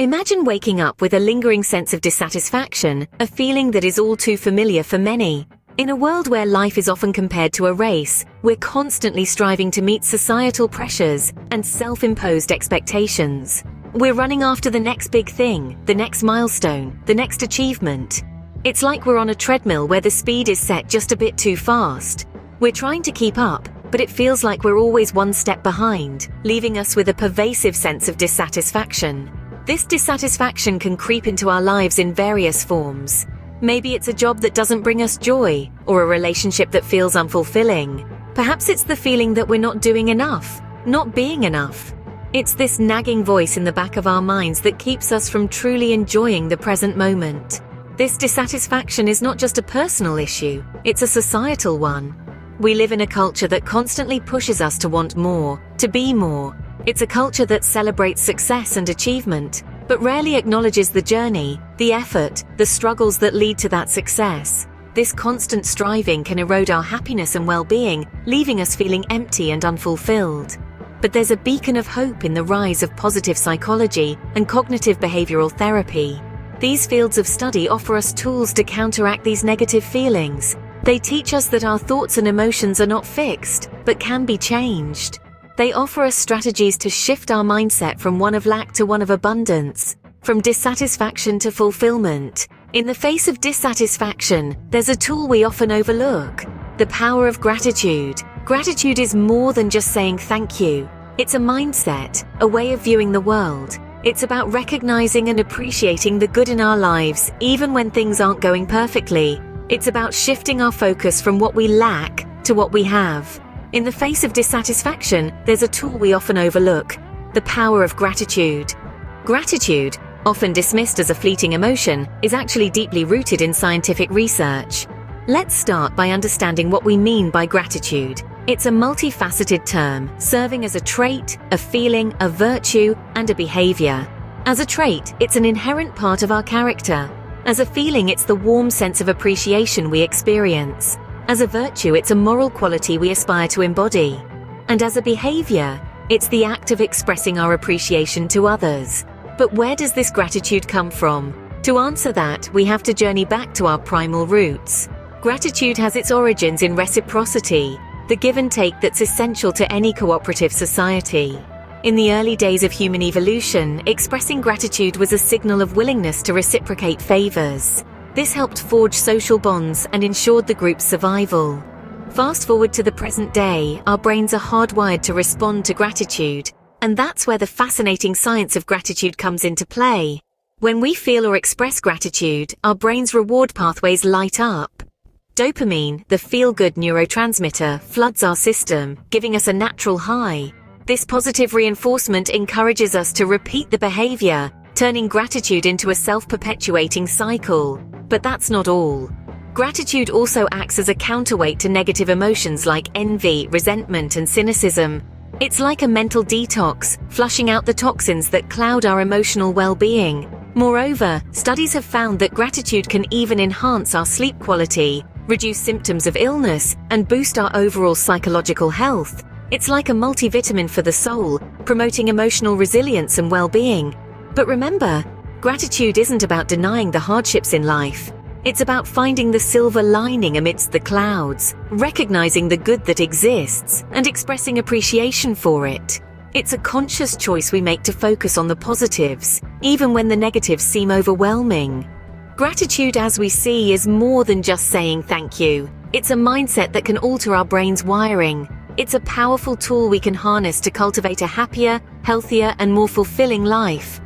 Imagine waking up with a lingering sense of dissatisfaction, a feeling that is all too familiar for many. In a world where life is often compared to a race, we're constantly striving to meet societal pressures and self-imposed expectations. We're running after the next big thing, the next milestone, the next achievement. It's like we're on a treadmill where the speed is set just a bit too fast. We're trying to keep up, but it feels like we're always one step behind, leaving us with a pervasive sense of dissatisfaction. This dissatisfaction can creep into our lives in various forms. Maybe it's a job that doesn't bring us joy, or a relationship that feels unfulfilling. Perhaps it's the feeling that we're not doing enough, not being enough. It's this nagging voice in the back of our minds that keeps us from truly enjoying the present moment. This dissatisfaction is not just a personal issue, it's a societal one. We live in a culture that constantly pushes us to want more, to be more. It's a culture that celebrates success and achievement, but rarely acknowledges the journey, the effort, the struggles that lead to that success. This constant striving can erode our happiness and well-being, leaving us feeling empty and unfulfilled. But there's a beacon of hope in the rise of positive psychology and cognitive behavioral therapy. These fields of study offer us tools to counteract these negative feelings. They teach us that our thoughts and emotions are not fixed, but can be changed. They offer us strategies to shift our mindset from one of lack to one of abundance, from dissatisfaction to fulfillment. In the face of dissatisfaction, there's a tool we often overlook: the power of gratitude. Gratitude is more than just saying thank you. It's a mindset, a way of viewing the world. It's about recognizing and appreciating the good in our lives, even when things aren't going perfectly. It's about shifting our focus from what we lack to what we have. In the face of dissatisfaction, there's a tool we often overlook: the power of gratitude. Gratitude, often dismissed as a fleeting emotion, is actually deeply rooted in scientific research. Let's start by understanding what we mean by gratitude. It's a multifaceted term, serving as a trait, a feeling, a virtue, and a behavior. As a trait, it's an inherent part of our character. As a feeling, it's the warm sense of appreciation we experience. As a virtue, it's a moral quality we aspire to embody. And as a behavior, it's the act of expressing our appreciation to others. But where does this gratitude come from? To answer that, we have to journey back to our primal roots. Gratitude has its origins in reciprocity, the give and take that's essential to any cooperative society. In the early days of human evolution, expressing gratitude was a signal of willingness to reciprocate favors. This helped forge social bonds and ensured the group's survival. Fast forward to the present day, our brains are hardwired to respond to gratitude, and that's where the fascinating science of gratitude comes into play. When we feel or express gratitude, our brain's reward pathways light up. Dopamine, the feel-good neurotransmitter, floods our system, giving us a natural high. This positive reinforcement encourages us to repeat the behavior, turning gratitude into a self-perpetuating cycle. But that's not all. Gratitude also acts as a counterweight to negative emotions like envy, resentment, and cynicism. It's like a mental detox, flushing out the toxins that cloud our emotional well-being. Moreover, studies have found that gratitude can even enhance our sleep quality, reduce symptoms of illness, and boost our overall psychological health. It's like a multivitamin for the soul, promoting emotional resilience and well-being. But remember, gratitude isn't about denying the hardships in life. It's about finding the silver lining amidst the clouds, recognizing the good that exists, and expressing appreciation for it. It's a conscious choice we make to focus on the positives, even when the negatives seem overwhelming. Gratitude, as we see, is more than just saying thank you. It's a mindset that can alter our brain's wiring. It's a powerful tool we can harness to cultivate a happier, healthier, and more fulfilling life.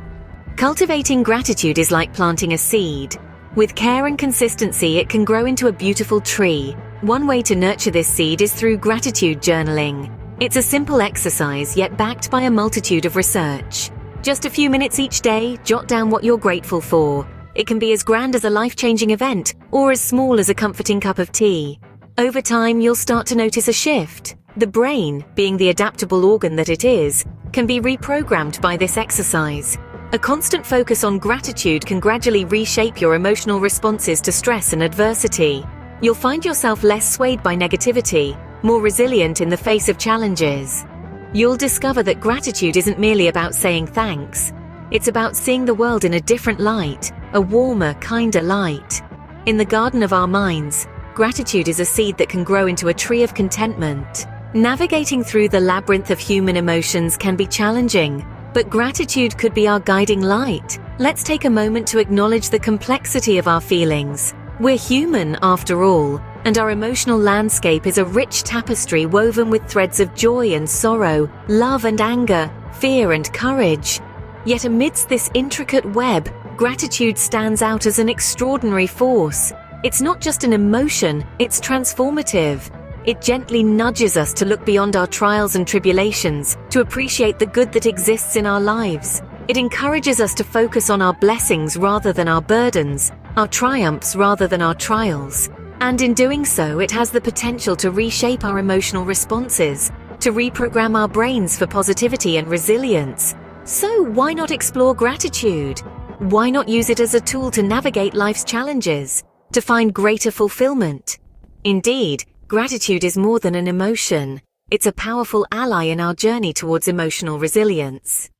Cultivating gratitude is like planting a seed. With care and consistency, it can grow into a beautiful tree. One way to nurture this seed is through gratitude journaling. It's a simple exercise, yet backed by a multitude of research. Just a few minutes each day, jot down what you're grateful for. It can be as grand as a life-changing event, or as small as a comforting cup of tea. Over time, you'll start to notice a shift. The brain, being the adaptable organ that it is, can be reprogrammed by this exercise. A constant focus on gratitude can gradually reshape your emotional responses to stress and adversity. You'll find yourself less swayed by negativity, more resilient in the face of challenges. You'll discover that gratitude isn't merely about saying thanks. It's about seeing the world in a different light, a warmer, kinder light. In the garden of our minds, gratitude is a seed that can grow into a tree of contentment. Navigating through the labyrinth of human emotions can be challenging, but gratitude could be our guiding light. Let's take a moment to acknowledge the complexity of our feelings. We're human, after all, and our emotional landscape is a rich tapestry woven with threads of joy and sorrow, love and anger, fear and courage. Yet amidst this intricate web, gratitude stands out as an extraordinary force. It's not just an emotion, it's transformative. It gently nudges us to look beyond our trials and tribulations, to appreciate the good that exists in our lives. It encourages us to focus on our blessings rather than our burdens, our triumphs rather than our trials. And in doing so, it has the potential to reshape our emotional responses, to reprogram our brains for positivity and resilience. So why not explore gratitude? Why not use it as a tool to navigate life's challenges, to find greater fulfillment? Indeed, gratitude is more than an emotion. It's a powerful ally in our journey towards emotional resilience.